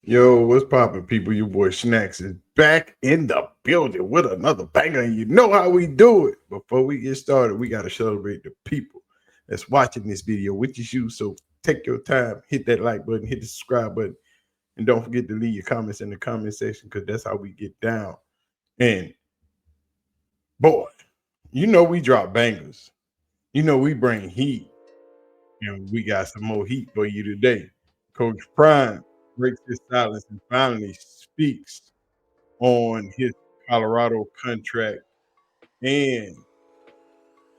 Yo, what's poppin', people? Your boy Snacks is back in the building with another banger, and you know how we do it. Before we get started, we got to celebrate the people that's watching this video, which is you. So take your time, hit that like button, hit the subscribe button, and don't forget to leave your comments in the comment section because that's how we get down. And boy, you know we drop bangers. You know we bring heat, and we got some more heat for you today. Coach Prime breaks his silence and finally speaks on his Colorado contract and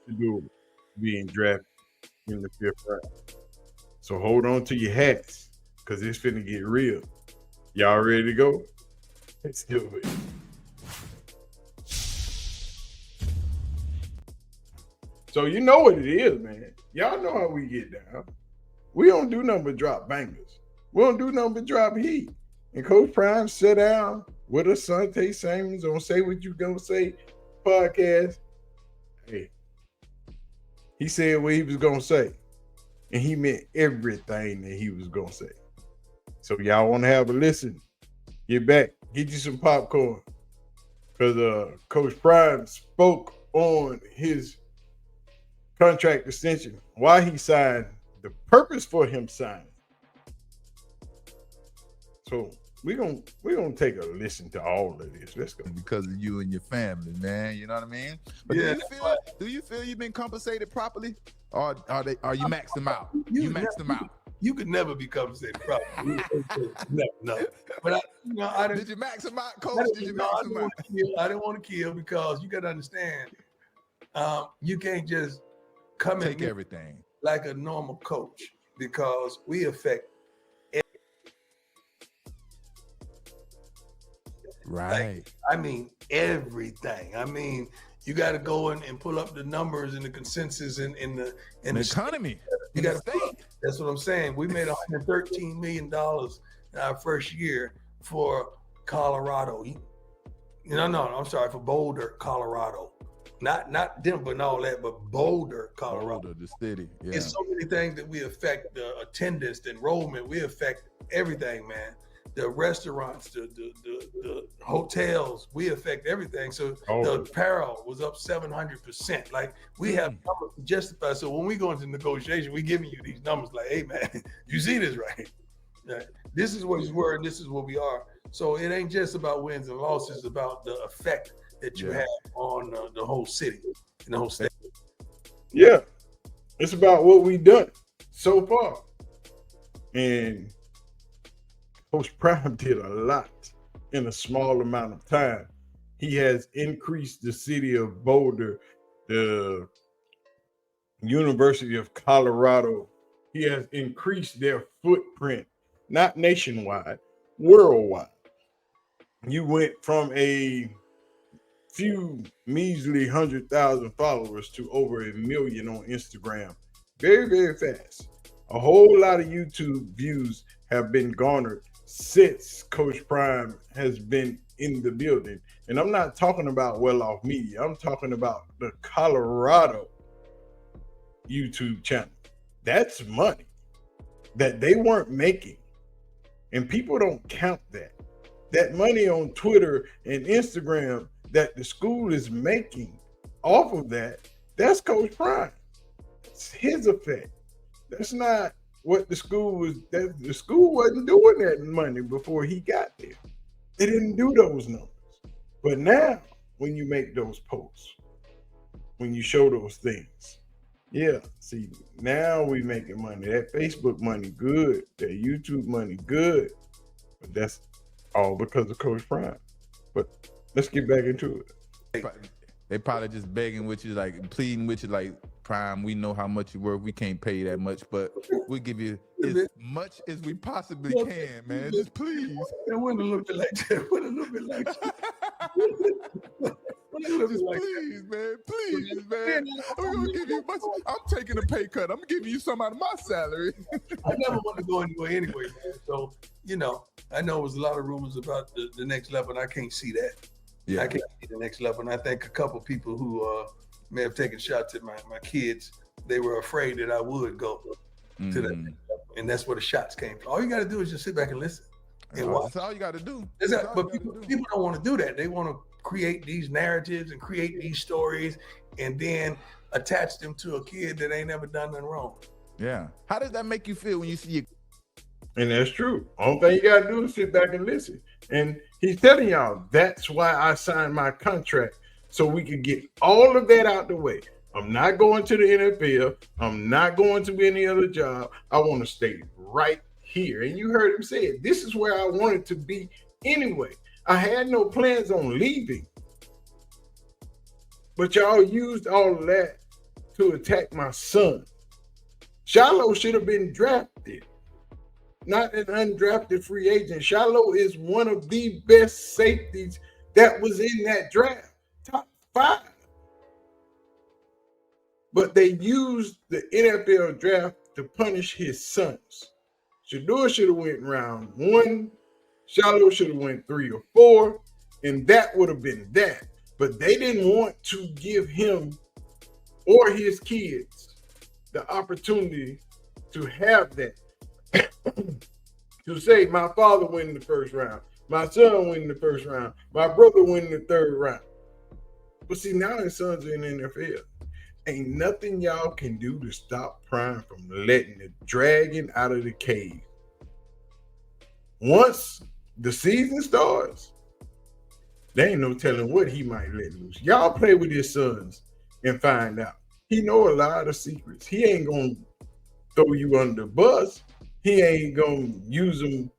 Shedeur being drafted in the fifth round. So hold on to your hats because it's finna get real. Y'all ready to go? Let's do it. So you know what it is, man. Y'all know how we get down. We don't do nothing but drop bangers. We don't do nothing but drop heat. And Coach Prime sit down with Asante Samuels on Say What You Gonna Say podcast. Hey, he said what he was gonna say. And he meant everything that he was gonna say. So y'all wanna have a listen. Get back, get you some popcorn. Because Coach Prime spoke on his contract extension, why he signed, the purpose for him signing. So we're gonna take a listen to all of this. Let's go. Because of you and your family, man. You know what I mean? But Yeah, do you feel you've been compensated properly? Or are you maxed them out? You maxed them out. you could never be compensated properly. No. But I Did you max them out, coach? Did you max them out? I didn't want to kill because you got to understand, you can't just come Take in everything. like a normal coach because we affect. Right. I mean, everything. I mean, you got to go in and pull up the numbers and the consensus in the economy. You got to. That's what I'm saying. We made $113 million in our first year for Colorado. No, I'm sorry, for Boulder, Colorado. Not Denver and all that, but Boulder, Colorado. Boulder, the city. Yeah. It's so many things that we affect: the attendance, the enrollment. We affect everything, man. The restaurants, the hotels, we affect everything. So the apparel was up 700%. Like we have numbers to justify. So when we go into negotiation, we giving you these numbers like, hey man, you see this, right? This is what we were and this is what we are. So it ain't just about wins and losses, it's about the effect that you have on the whole city and the whole state. Yeah, it's about what we done so far. And Coach Prime did a lot in a small amount of time. He has increased the city of Boulder, the University of Colorado. He has increased their footprint, not nationwide, worldwide. You went from a few measly 100,000 followers to over 1 million on Instagram very, very fast. A whole lot of YouTube views have been garnered since Coach Prime has been in the building. And I'm not talking about well-off media. I'm talking about the Colorado YouTube channel. That's money that they weren't making. And people don't count that. That money on Twitter and Instagram that the school is making off of that, that's Coach Prime. It's his effect. That's not what the school was. The school wasn't doing that money before he got there. They didn't do those numbers. But now, when you make those posts, when you show those things, see, now we making money. That Facebook money, good. That YouTube money, good. But that's all because of Coach Prime. But let's get back into it. They probably just begging with you, like pleading with you, like Prime. We know how much you worth. We can't pay you that much, but we'll give you as much as we possibly can, man. Just please. It went a little bit like that. Went a little bit like that. Please, man. Please, man. I'm gonna give you much. I'm taking a pay cut. I'm giving you some out of my salary. I never want to go anywhere anyway, man. So, I know there's a lot of rumors about the next level, and I can't see that. Yeah. I can't see the next level. And I think a couple people who may have taken shots at my kids, they were afraid that I would go to that next level. And that's where the shots came from. All you got to do is just sit back and listen. and watch. That's all you got to do. But people don't want to do that. They want to create these narratives and create these stories and then attach them to a kid that ain't never done nothing wrong. Yeah. How does that make you feel when you see And that's true. All thing you got to do is sit back and listen. And he's telling y'all, that's why I signed my contract, so we could get all of that out the way. I'm not going to the NFL. I'm not going to any other job. I want to stay right here. And you heard him say it. This is where I wanted to be anyway. I had no plans on leaving. But y'all used all of that to attack my son. Shiloh should have been drafted, not an undrafted free agent. Shiloh is one of the best safeties that was in that draft. Top 5. But they used the NFL draft to punish his sons. Shedeur should have went round 1. Shiloh should have went 3 or 4. And that would have been that. But they didn't want to give him or his kids the opportunity to have that. To say, my father went in the first round. My son went in the first round. My brother went in the third round. But see, now his sons are in the NFL. Ain't nothing y'all can do to stop Prime from letting the dragon out of the cave. Once the season starts, there ain't no telling what he might let loose. Y'all play with his sons and find out. He know a lot of secrets. He ain't gonna throw you under the bus. He ain't gonna use them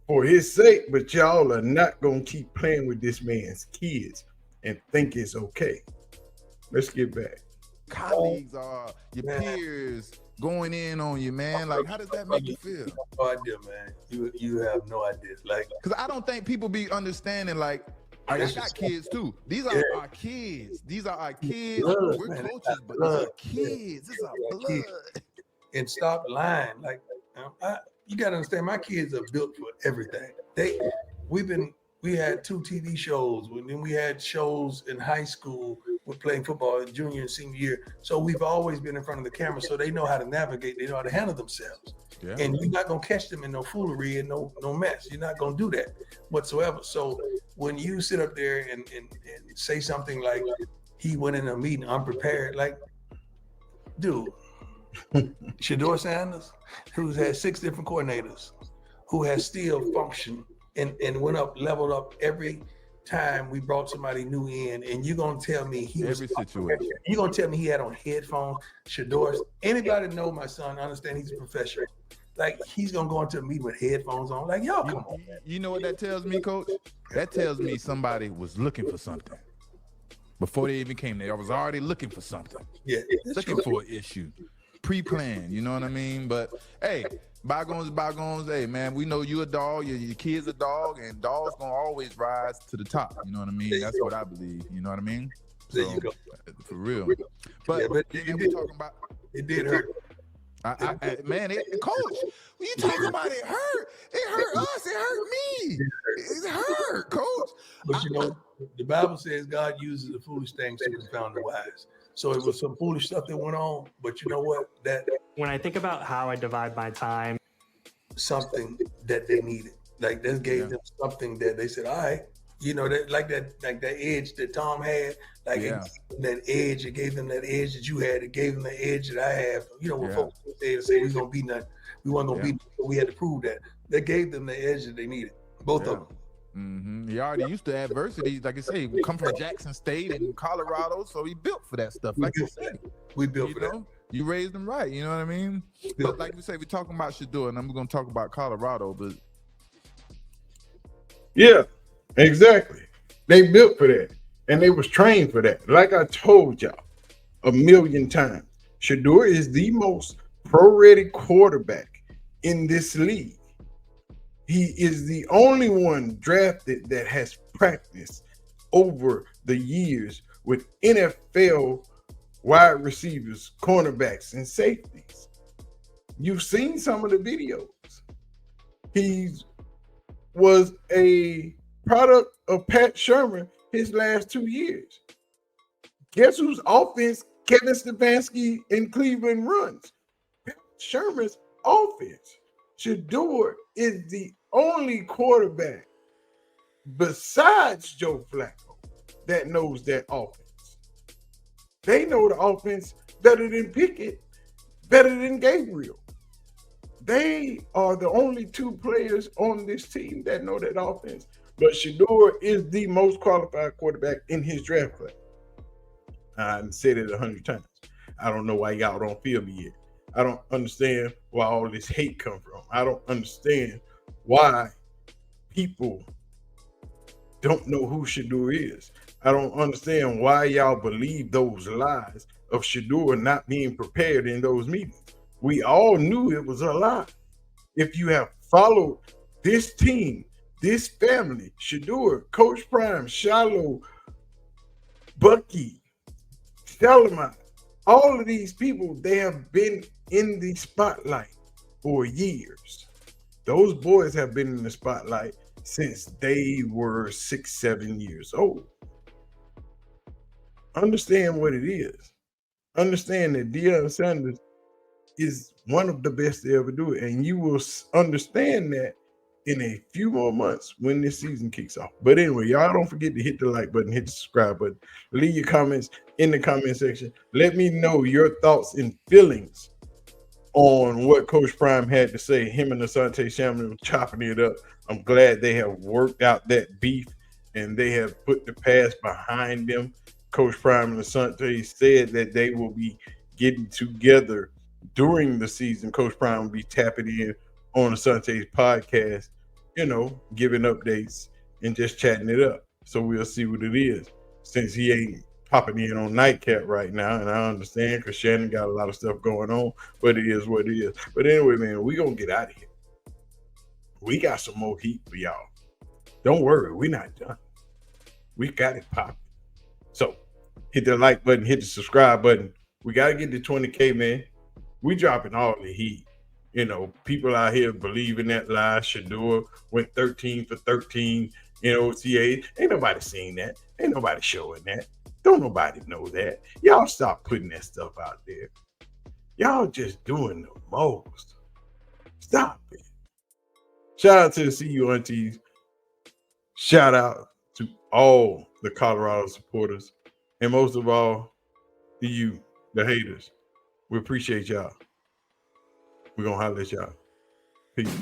for his sake, but y'all are not gonna keep playing with this man's kids and think it's okay. Let's get back. Colleagues are your peers going in on you, man. Like, how does that make you feel? No idea, man. You have no idea. Like, because I don't think people be understanding. Like, I got kids too. These are our kids. These are our kids. Blood, we're man. coaches, but these are kids. This is our blood. And stop lying. Like, you gotta understand, my kids are built for everything. We had 2 TV shows, and then we had shows in high school. We're playing football in junior and senior year. So we've always been in front of the camera, so they know how to navigate, they know how to handle themselves. Yeah. And you're not gonna catch them in no foolery and no mess. You're not gonna do that whatsoever. So when you sit up there and say something like he went in a meeting unprepared, like, dude, Shedeur Sanders, who's had 6 different coordinators, who has still functioned and went up, leveled up every time we brought somebody new in, and you're gonna tell me you're gonna tell me he had on headphones. Shedeur, anybody know my son, understand he's a professional. Like, he's gonna go into a meeting with headphones on. Like, y'all, come on. You know what that tells me, Coach? That tells me somebody was looking for something before they even came there. I was already looking for something. Yeah, looking for an issue, pre-planned. You know what I mean? But hey, bygones, bygones. Hey, man, we know you a dog. Your kid's a dog, and dogs gonna always rise to the top. You know what I mean? That's what I believe. You know what I mean? There you go. For real. But then we talking about it did hurt. Man, Coach, when you talking about it hurt us, it hurt me. It hurt, Coach. But you know, the Bible says God uses the foolish things to confound the wise. So it was some foolish stuff that went on, but you know what? That when I think about how I divide my time, something that they needed, like this gave them something that they said, all right, you know, that like that edge that Tom had, like that edge, it gave them that edge that you had, it gave them the edge that I have. You know, when folks say we're gonna be nothing, we weren't gonna be nothing, we had to prove that. That gave them the edge that they needed, both of them. Mm-hmm. He already used to adversity, like I say, we come from Jackson State and Colorado, so he built for that stuff. Like you said, we built for that. You raised him right, you know what I mean? But like we say, we're talking about Shedeur, and I'm going to talk about Colorado, but yeah, exactly. They built for that, and they was trained for that. Like I told y'all 1,000,000 times, Shedeur is the most pro-ready quarterback in this league. He is the only one drafted that has practiced over the years with NFL wide receivers, cornerbacks, and safeties. You've seen some of the videos. He was a product of Pat Shermer his last 2 years. Guess whose offense Kevin Stefanski in Cleveland runs? Pat Shermer's offense. Shedeur is the only quarterback besides Joe Flacco that knows that offense. They know the offense better than Pickett, better than Gabriel. They are the only two players on this team that know that offense. But Shedeur is the most qualified quarterback in his draft class. I've said it 100 times. I don't know why y'all don't feel me yet. I don't understand where all this hate come from. I don't understand why people don't know who Shedeur is. I don't understand why y'all believe those lies of Shedeur not being prepared in those meetings. We all knew it was a lie. If you have followed this team, this family, Shedeur, Coach Prime, Shiloh, Bucky, Stelman, all of these people, they have been in the spotlight for years. Those boys have been in the spotlight since they were 6, 7 years old. Understand what it is. Understand that Deion is one of the best to ever do it. And you will understand that in a few more months when this season kicks off. But anyway, y'all don't forget to hit the like button, hit the subscribe button. Leave your comments in the comment section. Let me know your thoughts and feelings on what Coach Prime had to say. Him and Asante Samuel chopping it up. I'm glad they have worked out that beef and they have put the past behind them. Coach Prime and Asante said that they will be getting together during the season. Coach Prime will be tapping in on Asante's podcast, giving updates and just chatting it up. So we'll see what it is. Since he ain't popping in on Nightcap right now, and I understand because Shannon got a lot of stuff going on, but it is what it is. But anyway, man, we gonna get out of here. We got some more heat for y'all. Don't worry, we're not done. We got it popping. So hit the like button, hit the subscribe button. We gotta get to 20K, man. We dropping all the heat. People out here believing that lie. Shedeur went 13 for 13 in OTA. Ain't nobody seen that. Ain't nobody showing that. Don't nobody know that. Y'all stop putting that stuff out there. Y'all just doing the most. Stop it. Shout out to the CU aunties. Shout out to all the Colorado supporters. And most of all, to you, the haters. We appreciate y'all. We're going to holler at y'all. Peace.